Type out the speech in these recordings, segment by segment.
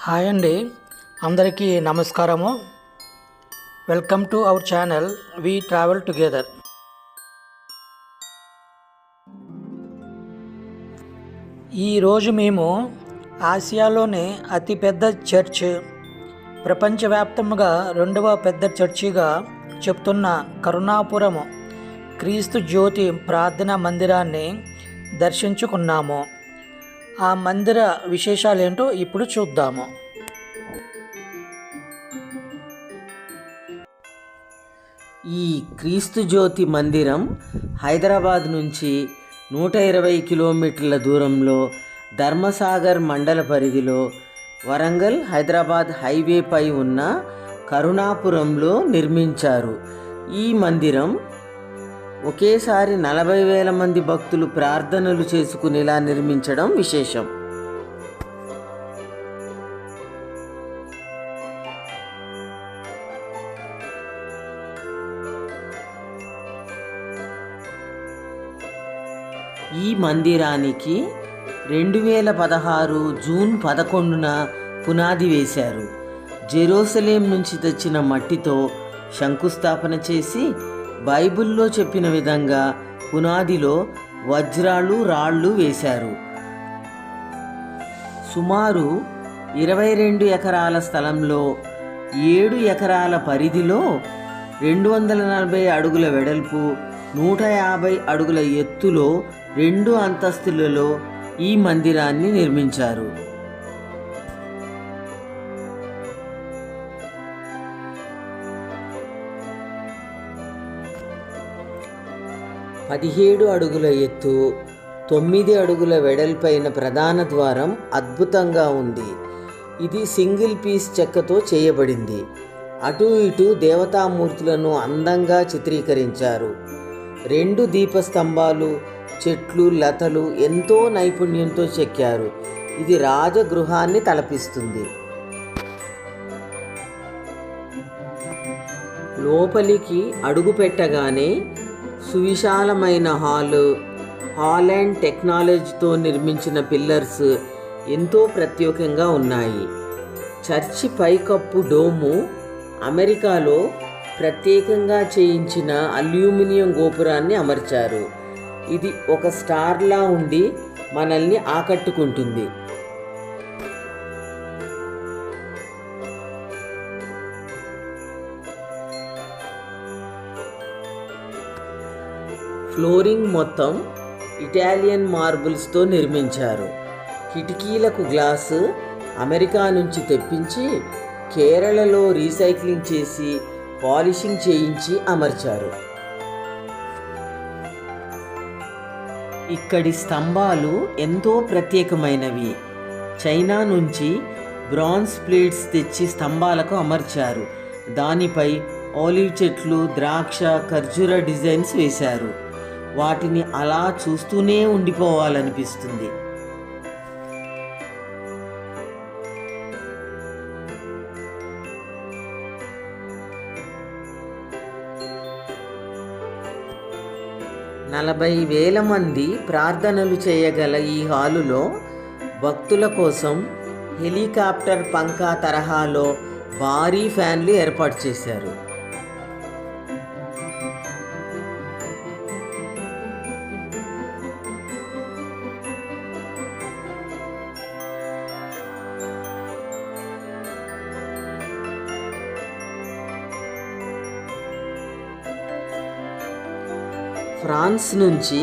Hi అండి, అందరికీ నమస్కారము. Welcome to our channel we travel together. ఈరోజు మేము ఆసియాలోనే అతిపెద్ద చర్చ్, ప్రపంచవ్యాప్తంగా రెండవ పెద్ద చర్చిగా చెప్తున్న కరుణాపురం క్రీస్తు జ్యోతి ప్రార్థనా మందిరాన్ని దర్శించుకున్నాము. ఆ మందిర విశేషాలేంటో ఇప్పుడు చూద్దాము. ఈ క్రీస్తు జ్యోతి మందిరం హైదరాబాద్ నుంచి 120 కిలోమీటర్ల దూరంలో ధర్మసాగర్ మండల పరిధిలో వరంగల్ హైదరాబాద్ హైవేపై ఉన్న కరుణాపురంలో నిర్మించారు. ఈ మందిరం ఒకేసారి 40,000 మంది భక్తులు ప్రార్థనలు చేసుకునేలా నిర్మించడం విశేషం. ఈ మందిరానికి 2016 జూన్ 11న పునాది వేశారు. జెరూసలేం నుంచి తెచ్చిన మట్టితో శంకుస్థాపన చేసి బైబిల్లో చెప్పిన విధంగా పునాదిలో వజ్రాలు రాళ్ళు వేశారు. సుమారు 22 ఎకరాల స్థలంలో 7 ఎకరాల పరిధిలో 240 అడుగుల వెడల్పు, 150 అడుగుల ఎత్తులో 2 అంతస్తులలో ఈ మందిరాన్ని నిర్మించారు. పదిహేడు అడుగుల ఎత్తు, 9 అడుగుల వెడల్పైన ప్రధాన ద్వారం అద్భుతంగా ఉంది. ఇది సింగిల్ పీస్ చెక్కతో చేయబడింది. అటు ఇటు దేవతామూర్తులను అందంగా చిత్రీకరించారు. 2 దీపస్తంభాలు, చెట్లు, లతలు ఎంతో నైపుణ్యంతో చెక్కారు. ఇది రాజగృహాన్ని తలపిస్తుంది. లోపలికి అడుగు పెట్టగానే సువిశాలమైన హాల్ అండ్ టెక్నాలజీతో నిర్మించిన పిల్లర్స్ ఎంతో ప్రత్యేకంగా ఉన్నాయి. చర్చి పైకప్పు డోము అమెరికాలో ప్రత్యేకంగా చేయించిన అల్యూమినియం గోపురాన్ని అమర్చారు. ఇది ఒక స్టార్లా ఉండి మనల్ని ఆకట్టుకుంటుంది. ఫ్లోరింగ్ మొత్తం ఇటాలియన్ మార్బుల్స్తో నిర్మించారు. కిటికీలకు గ్లాసు అమెరికా నుంచి తెప్పించి కేరళలో రీసైక్లింగ్ చేసి పాలిషింగ్ చేయించి అమర్చారు. ఇక్కడి స్తంభాలు ఎంతో ప్రత్యేకమైనవి. చైనా నుంచి బ్రాంజ్ ప్లేట్స్ తెచ్చి స్తంభాలకు అమర్చారు. దానిపై ఆలివ్ చెట్లు, ద్రాక్ష, ఖర్జూర డిజైన్స్ వేశారు. వాటిని అలా చూస్తూనే ఉండిపోవాలనిపిస్తుంది. నలభై 40,000 మంది ప్రార్థనలు చేయగల ఈ హాలులో భక్తుల కోసం హెలికాప్టర్ పంఖా తరహాలో భారీ ఫ్యాన్లు ఏర్పాటు చేశారు. ఫ్రాన్స్ నుంచి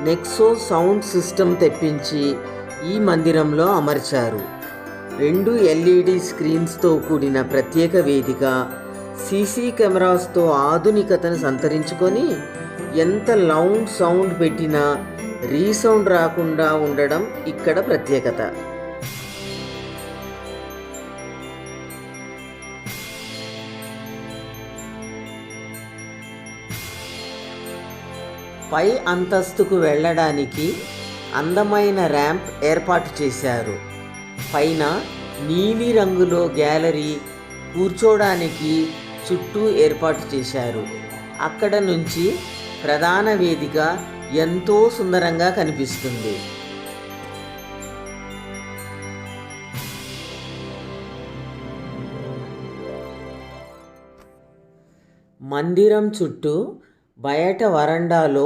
నెక్సో సౌండ్ సిస్టమ్ తెప్పించి ఈ మందిరంలో అమర్చారు. 2 LED స్క్రీన్స్తో కూడిన ప్రత్యేక వేదిక, సీసీ కెమెరాస్తో ఆధునికతను సంతరించుకొని ఎంత లౌడ్ సౌండ్ పెట్టినా రీసౌండ్ రాకుండా ఉండడం ఇక్కడ ప్రత్యేకత. పై అంతస్తుకు వెళ్ళడానికి అందమైన ర్యాంప్ ఏర్పాటు చేశారు. పైన నీలి రంగులో గ్యాలరీ, కూర్చోడానికి చుట్టూ ఏర్పాటు చేశారు. అక్కడ నుంచి ప్రధాన వేదిక ఎంతో సుందరంగా కనిపిస్తుంది. మందిరం చుట్టూ బయట వరండాలో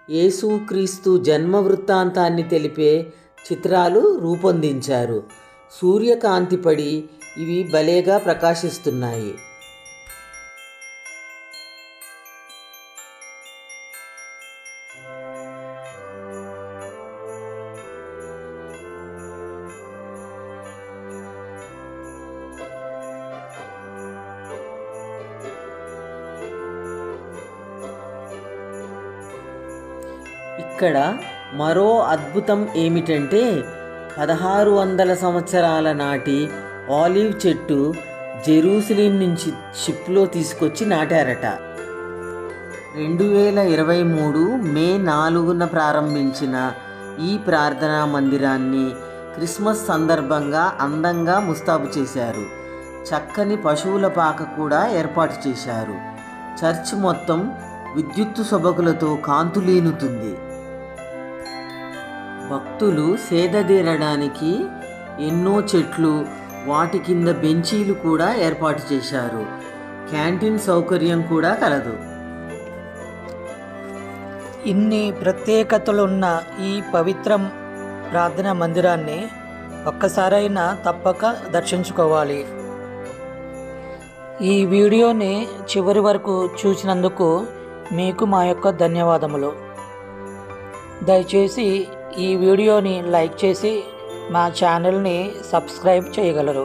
యేసుక్రీస్తు జన్మ వృత్తాంతాన్ని తెలిపే చిత్రాలు రూపొందించారు. సూర్యకాంతి పడి ఇవి భలేగా ప్రకాశిస్తున్నాయి. ఇక్కడ మరో అద్భుతం ఏమిటంటే 1600 సంవత్సరాల నాటి ఆలివ్ చెట్టు జెరూసలేం నుంచి షిప్లో తీసుకొచ్చి నాటారట. 2023 మే 4న ప్రారంభించిన ఈ ప్రార్థనా మందిరాన్ని క్రిస్మస్ సందర్భంగా అందంగా ముస్తాబు చేశారు. చక్కని పశువుల పాక కూడా ఏర్పాటు చేశారు. చర్చ్ మొత్తం విద్యుత్తు సొబగులతో కాంతులీనుతుంది. భక్తులు సేదతీరడానికి ఎన్నో చెట్లు, వాటి కింద బెంచీలు కూడా ఏర్పాటు చేశారు. క్యాంటీన్ సౌకర్యం కూడా కలదు. ఇన్ని ప్రత్యేకతలున్న ఈ పవిత్ర ప్రార్థనా మందిరాన్ని ఒక్కసారైనా తప్పక దర్శించుకోవాలి. ఈ వీడియోని చివరి వరకు చూసినందుకు మీకు మా యొక్క ధన్యవాదములు. దయచేసి ఈ వీడియోని లైక్ చేసి మా ఛానల్ని సబ్స్క్రైబ్ చేయగలరు.